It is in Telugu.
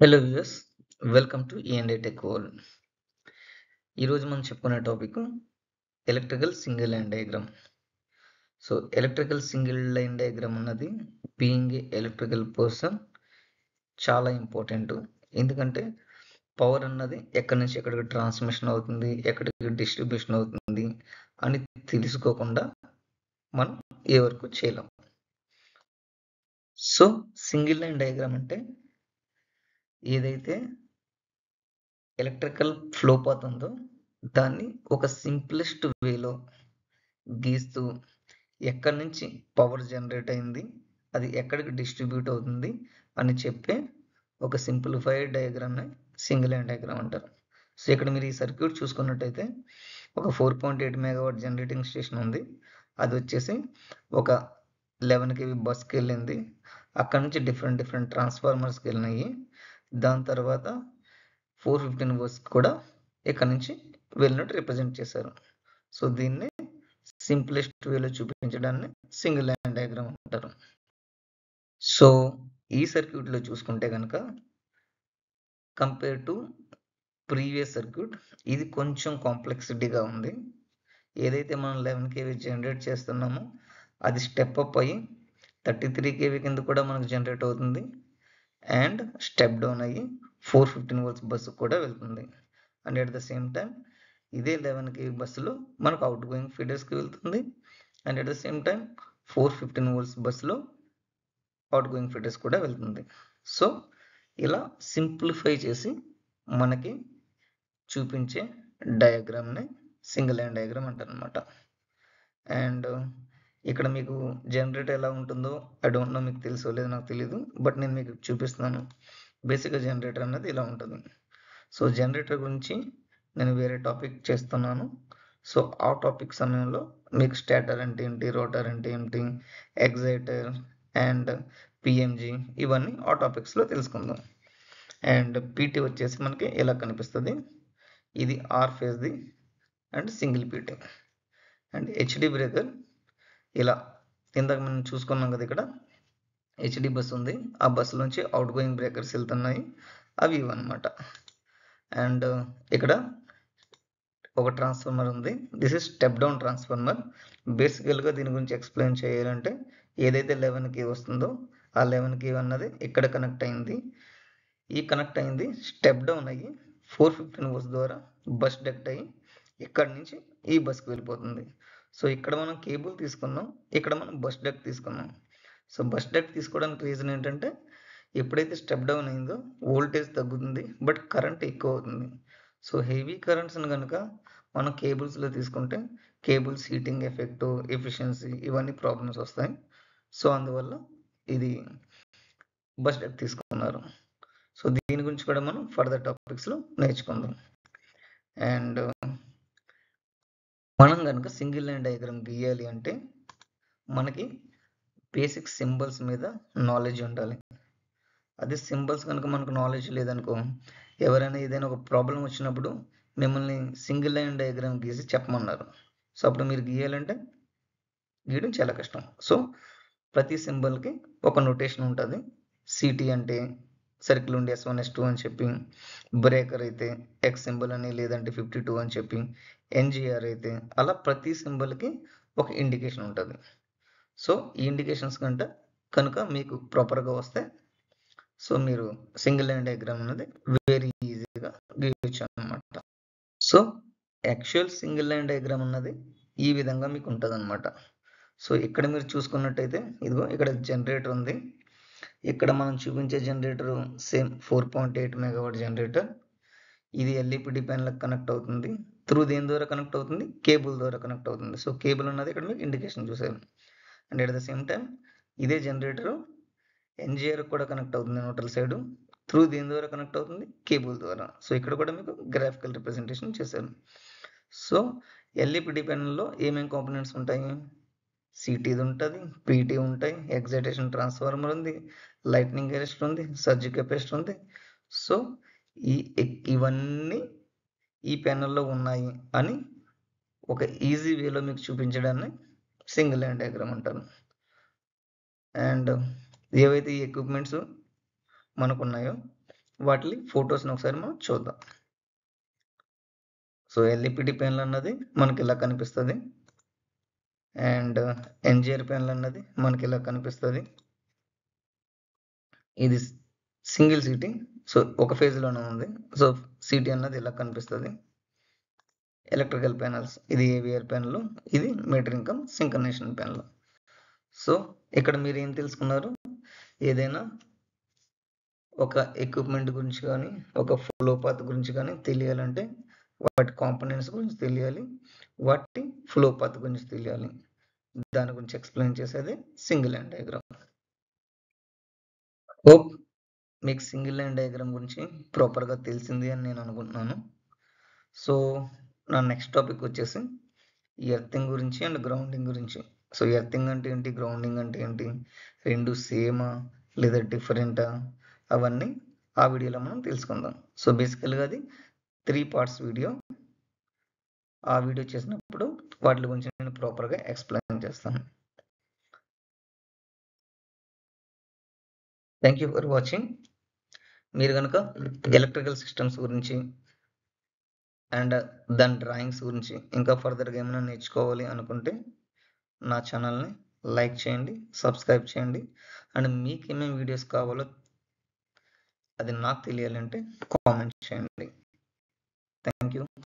Hello viewers, welcome to E&A Tech World. ఈరోజు మనం చెప్పుకునే topic electrical single line diagram. So electrical single line diagram అన్నది బీయింగ్ ఏ ఎలక్ట్రికల్ పర్సన్ చాలా ఇంపార్టెంట్. ఎందుకంటే పవర్ అన్నది ఎక్కడి నుంచి ఎక్కడికి ట్రాన్స్మిషన్ అవుతుంది, ఎక్కడికి డిస్ట్రిబ్యూషన్ అవుతుంది అని తెలుసుకోకుండా మనం ఏ వరకు చేయలేం. సో సింగిల్ లైన్ డయాగ్రామ్ అంటే ఏదైతే ఎలక్ట్రికల్ ఫ్లో పాత్ ఉందో దాన్ని ఒక సింప్లెస్ట్ వేలో గీస్తూ ఎక్కడి నుంచి పవర్ జనరేట్ అయింది, అది ఎక్కడికి డిస్ట్రిబ్యూట్ అవుతుంది అని చెప్పే ఒక సింప్లిఫైడ్ డయాగ్రామ్ని సింగిల్ లైన్ డయాగ్రామ్ అంటారు. సో ఇక్కడ మీరు ఈ సర్క్యూట్ చూసుకున్నట్టయితే ఒక 4.8 మెగావాట్ జనరేటింగ్ స్టేషన్ ఉంది. అది వచ్చేసి ఒక 11 kV బస్కి వెళ్ళింది. అక్కడ నుంచి డిఫరెంట్ ట్రాన్స్ఫార్మర్స్కి వెళ్ళినాయి. దాని తర్వాత 415 volts కూడా ఇక్కడ నుంచి వెళ్ళినట్టు రిప్రజెంట్ చేశారు. సో దీన్ని సింప్లెస్ట్ వేలో చూపించడాన్ని సింగిల్ లైన్ డయాగ్రామ్ అంటారు. సో ఈ సర్క్యూట్లో చూసుకుంటే కనుక కంపేర్ టు ప్రీవియస్ సర్క్యూట్ ఇది కొంచెం కాంప్లెక్సిటీగా ఉంది. ఏదైతే మనం 11 kV జనరేట్ చేస్తున్నామో అది స్టెప్ అప్ అయ్యి 33 kV కింద కూడా మనకు జనరేట్ అవుతుంది అండ్ స్టెప్ డౌన్ అయ్యి 415 volts బస్సు కూడా వెళ్తుంది. And at the same time ఇదే 11 kV బస్సులో మనకు అవుట్ గోయింగ్ ఫీడర్స్కి వెళ్తుంది and at the same time 415 volts బస్సులో అవుట్ గోయింగ్ ఫీడర్స్ కూడా వెళ్తుంది. సో ఇలా సింప్లిఫై చేసి మనకి చూపించే డయాగ్రామ్ని సింగిల్ లైన్ డయాగ్రామ్ అంటారు అనమాట. అండ్ ఇక్కడ మీకు జనరేటర్ ఎలా ఉంటుందో ఐ డోంట్ నో, మీకు తెలుసో లేదో నాకు తెలియదు, బట్ నేను మీకు చూపిస్తున్నాను. బేసిక్గా జనరేటర్ అన్నది ఇలా ఉంటుంది. సో జనరేటర్ గురించి నేను వేరే టాపిక్ చేస్తున్నాను. సో ఆ టాపిక్ సమయంలో మీకు స్టాటర్ అంటే ఏంటి, రోటర్ అంటే ఏంటి, ఎగ్జైటర్ అండ్ పిఎంజి ఇవన్నీ ఆ టాపిక్స్లో తెలుసుకుందాం. అండ్ పీటీ వచ్చేసి మనకి ఇలా కనిపిస్తుంది. ఇది ఆర్ ఫేజ్ది and single PT. And HD breaker ఇలా ఇందాక మనం చూసుకున్నాం కదా, ఇక్కడ హెచ్డి బస్ ఉంది, ఆ బస్సు నుంచి అవుట్ గోయింగ్ బ్రేకర్స్ వెళ్తున్నాయి, అవి ఇవన్నమాట. అండ్ ఇక్కడ ఒక ట్రాన్స్ఫార్మర్ ఉంది, this is step down transformer. బేసికల్గా దీని గురించి ఎక్స్ప్లెయిన్ చేయాలంటే ఏదైతే 11 kV వస్తుందో ఆ 11 kV అన్నది ఇక్కడ కనెక్ట్ అయింది, ఈ కనెక్ట్ అయింది స్టెప్ డౌన్ అయ్యి 415 volts ద్వారా బస్ డక్ట్ అయ్యి ఇక్కడ నుంచి ఈ బస్కి వెళ్ళిపోతుంది. సో ఇక్కడ మనం కేబుల్ తీసుకున్నాం, ఇక్కడ మనం బస్ డక్ట్ తీసుకున్నాం. సో బస్ డక్ట్ తీసుకోవడానికి రీజన్ ఏంటంటే ఎప్పుడైతే స్టెప్ డౌన్ అయిందో వోల్టేజ్ తగ్గుతుంది బట్ కరెంట్ ఎక్కువ అవుతుంది. సో హెవీ కరెంట్స్ని కనుక మనం కేబుల్స్లో తీసుకుంటే కేబుల్స్ హీటింగ్ ఎఫెక్ట్, ఎఫిషియన్సీ ఇవన్నీ ప్రాబ్లమ్స్ వస్తాయి. సో అందువల్ల ఇది బస్ డక్ట్ తీసుకున్నారు. సో దీని గురించి కూడా మనం ఫర్దర్ టాపిక్స్లో నేర్చుకుందాం. అండ్ మనం కనుక సింగిల్ లైన్ డయాగ్రామ్ గీయాలి అంటే మనకి బేసిక్ సింబల్స్ మీద నాలెడ్జ్ ఉండాలి. అదే సింబల్స్ కనుక మనకు నాలెడ్జ్ లేదనుకో, ఎవరైనా ఏదైనా ఒక ప్రాబ్లం వచ్చినప్పుడు మిమ్మల్ని సింగిల్ లైన్ డయాగ్రామ్ గీసి చెప్పమన్నారు, సో అప్పుడు మీరు గీయాలంటే గీయడం చాలా కష్టం. సో ప్రతి సింబల్కి ఒక నోటేషన్ ఉంటుంది. సిటీ అంటే సర్కిల్ ఉండి S1 S2 అని చెప్పి, బ్రేకర్ అయితే X సింబల్ అని లేదంటే 52 అని చెప్పి, ఎన్జిఆర్ అయితే అలా ప్రతి సింబల్కి ఒక ఇండికేషన్ ఉంటుంది. సో ఈ ఇండికేషన్స్ కనుక మీకు ప్రాపర్గా వస్తే సో మీరు సింగిల్ లైన్ డయాగ్రామ్ అనేది వెరీ ఈజీగా గీయొచ్చు అనమాట. So actual single line diagram అన్నది ఈ విధంగా మీకు ఉంటుంది అనమాట. సో ఇక్కడ మీరు చూసుకున్నట్టయితే ఇదిగో ఇక్కడ జనరేటర్ ఉంది, ఇక్కడ మనం చూపించే జనరేటర్ సేమ్ 4.8 మెగావాట్ జనరేటర్. ఇది ఎల్ఈపిడి ప్యానెల్కి కనెక్ట్ అవుతుంది. త్రూ దేని ద్వారా కనెక్ట్ అవుతుంది, కేబుల్ ద్వారా కనెక్ట్ అవుతుంది. సో కేబుల్ అన్నది ఇక్కడ మీకు ఇండికేషన్ చూసారు. And at the same time ఇదే జనరేటర్ ఎన్జిఆర్ కూడా కనెక్ట్ అవుతుంది న్యూట్రల్ సైడ్. త్రూ దేని ద్వారా కనెక్ట్ అవుతుంది, కేబుల్ ద్వారా. సో ఇక్కడ కూడా మీకు గ్రాఫికల్ రిప్రజెంటేషన్ చేశారు. సో ఎల్ఈపిడి ప్యానెల్లో ఏమేమి కాంపోనెంట్స్ ఉంటాయి, సిటీది ఉంటుంది, పీటీ ఉంటాయి, ఎగ్జైటేషన్ ట్రాన్స్ఫార్మర్ ఉంది, లైట్నింగ్ అరెస్టర్ ఉంది, సర్జ్ కెపాసిటర్ ఉంది. సో ఇవన్నీ ఈ ప్యానెల్లో ఉన్నాయి అని ఒక ఈజీ వేలో మీకు చూపించడాన్ని సింగిల్ లైన్ డయాగ్రామ్ అంటారు. అండ్ ఏవైతే ఈ ఎక్విప్మెంట్స్ మనకున్నాయో వాటి ఫొటోస్ని ఒకసారి మనం చూద్దాం. సో ఎల్ఈపిడి ప్యానెల్ అన్నది మనకి ఇలా కనిపిస్తుంది, అండ్ ఎన్జిఆర్ ప్యానెల్ అన్నది మనకి ఇలా కనిపిస్తుంది. ఇది సింగిల్ సిటీ, సో ఒక ఫేజ్లోనే ఉంది. సో సిటీ అన్నది ఇలా కనిపిస్తుంది. ఎలక్ట్రికల్ ప్యానల్స్, ఇది ఏవిఆర్ ప్యానల్, ఇది meter income synchronization panel. So ఇక్కడ మీరు ఏం తెలుసుకున్నారు, ఏదైనా ఒక ఎక్విప్మెంట్ గురించి కానీ ఒక ఫ్లో పాత్ గురించి కానీ తెలియాలంటే వాటి కాంపోనెంట్స్ గురించి తెలియాలి, వాటి ఫ్లో పాత్ గురించి తెలియాలి. దాని గురించి ఎక్స్ప్లెయిన్ చేసేది సింగిల్ లైన్ డయాగ్రామ్. హోప్ మీకు సింగిల్ లైన్ డయాగ్రామ్ గురించి ప్రాపర్గా తెలిసింది అని నేను అనుకుంటున్నాను. సో నా నెక్స్ట్ టాపిక్ వచ్చేసి ఎర్తింగ్ గురించి అండ్ గ్రౌండింగ్ గురించి. సో ఎర్తింగ్ అంటే ఏంటి, గ్రౌండింగ్ అంటే ఏంటి, రెండు సేమా లేదా డిఫరెంటా, అవన్నీ ఆ వీడియోలో మనం తెలుసుకుందాం. సో బేసికల్గా అది 3 parts వీడియో. ఆ వీడియో చేసినప్పుడు వాటి గురించి నేను ప్రాపర్గా ఎక్స్ప్లెయిన్ చేస్తాను. Thank you for watching. మీరు కనుక ఎలక్ట్రికల్ సిస్టమ్స్ గురించి అండ్ దాని డ్రాయింగ్స్ గురించి ఇంకా ఫర్దర్గా ఏమైనా నేర్చుకోవాలి అనుకుంటే నా ఛానల్ని లైక్ చేయండి, సబ్స్క్రైబ్ చేయండి, అండ్ మీకు ఏమేమి వీడియోస్ కావాలో అది నాకు తెలియాలంటే కామెంట్ చేయండి. Thank you.